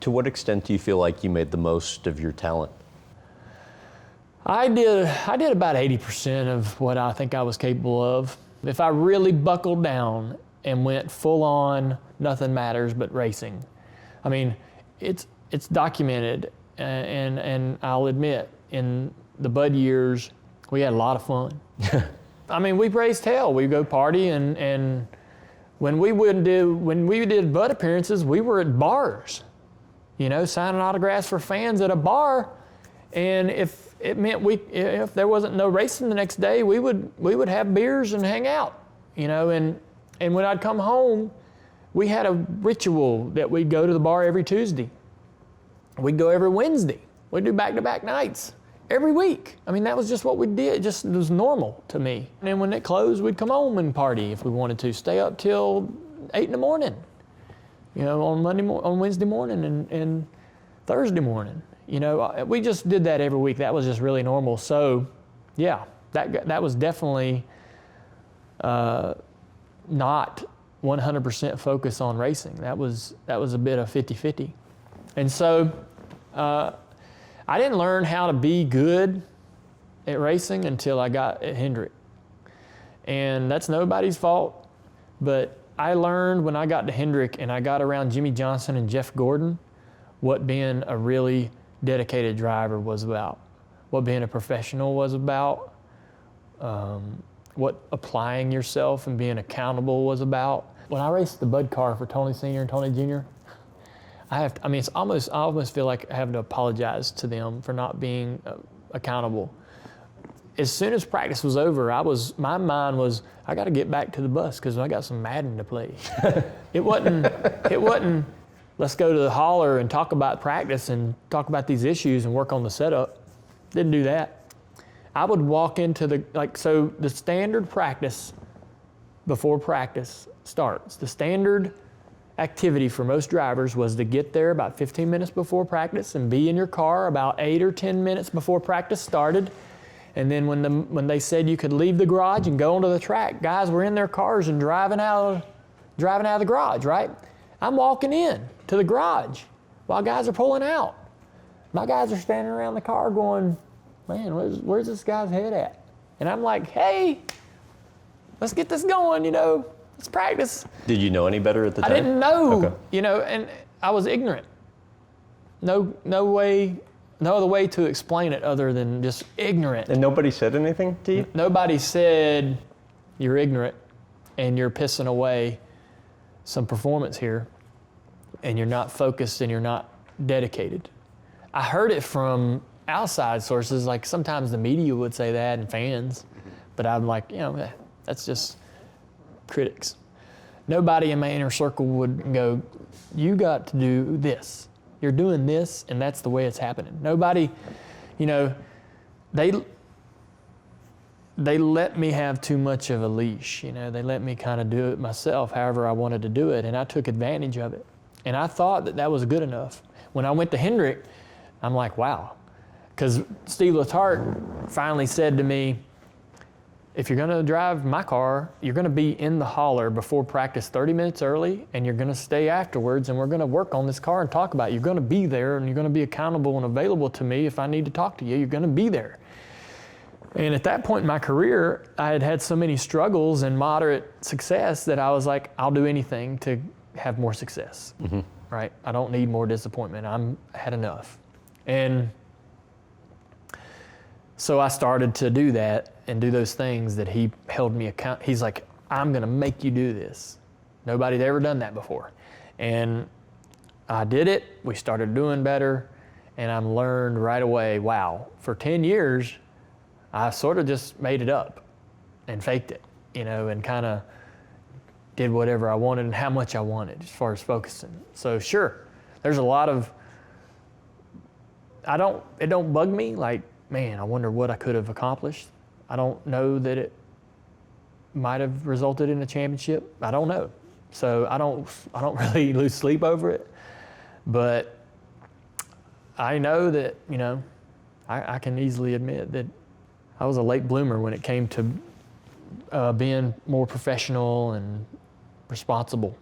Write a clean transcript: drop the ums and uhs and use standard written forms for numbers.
To what extent do you feel like you made the most of your talent? I did about 80% of what I think I was capable of. If I really buckled down and went full on, nothing matters but racing. I mean, it's documented, and I'll admit, in the Bud years, we had a lot of fun. I mean, we raised hell. We go party, and when we did Bud appearances, we were at bars, signing autographs for fans at a bar. And if it meant if there wasn't no racing the next day, we would have beers and hang out, And when I'd come home, we had a ritual that we'd go to the bar every Tuesday. We'd go every Wednesday. We'd do back-to-back nights every week. I mean, that was just what we did. It was normal to me. And then when it closed, we'd come home and party if we wanted to. Stay up till 8 in the morning, on Wednesday morning and Thursday morning. We just did that every week. That was just really normal. So, yeah, that was definitely not 100% focus on racing. That was a bit of 50-50. And so I didn't learn how to be good at racing until I got at Hendrick. And that's nobody's fault, but I learned when I got to Hendrick and I got around Jimmie Johnson and Jeff Gordon what being a really dedicated driver was about, what being a professional was about, what applying yourself and being accountable was about. When I raced the Bud car for Tony Sr. and Tony Jr., I almost feel like I have to apologize to them for not being accountable. As soon as practice was over, my mind was, I got to get back to the bus because I got some Madden to play. It wasn't, let's go to the hauler and talk about practice and talk about these issues and work on the setup. Didn't do that. I would walk into the standard practice before practice starts. The standard activity for most drivers was to get there about 15 minutes before practice and be in your car about 8 or 10 minutes before practice started. And then when they said you could leave the garage and go onto the track, guys were in their cars and driving out of the garage, right? I'm walking in to the garage while guys are pulling out. My guys are standing around the car going, man, where's this guy's head at? And I'm like, hey, let's get this going, let's practice. Did you know any better at the time? I didn't know, Okay. And I was ignorant. No other way to explain it other than just ignorant. And nobody said anything to you? Nobody said, you're ignorant and you're pissing away some performance here and you're not focused and you're not dedicated. I heard it from outside sources, like sometimes the media would say that and fans, but I'm like, that's just critics. Nobody in my inner circle would go, you got to do this. You're doing this, and that's the way it's happening. Nobody, they let me have too much of a leash. They let me kind of do it myself, however I wanted to do it, and I took advantage of it. And I thought that was good enough. When I went to Hendrick, I'm like, wow. Because Steve Letarte finally said to me, if you're going to drive my car, you're going to be in the hauler before practice 30 minutes early, and you're going to stay afterwards, and we're going to work on this car and talk about it. You're going to be there, and you're going to be accountable and available to me if I need to talk to you. You're going to be there. And at that point in my career, I had had so many struggles and moderate success that I was like, I'll do anything to have more success, right? I don't need more disappointment. I had enough. And so I started to do that and do those things that he held me accountable. He's like, I'm going to make you do this. Nobody'd ever done that before. And I did it. We started doing better. And I learned right away, wow, for 10 years, I sort of just made it up and faked it, and kind of did whatever I wanted and how much I wanted as far as focusing. So sure, there's a lot of, it don't bug me like, man, I wonder what I could have accomplished. I don't know that it might have resulted in a championship. I don't know. So I don't really lose sleep over it. But I know that, I can easily admit that I was a late bloomer when it came to being more professional and responsible.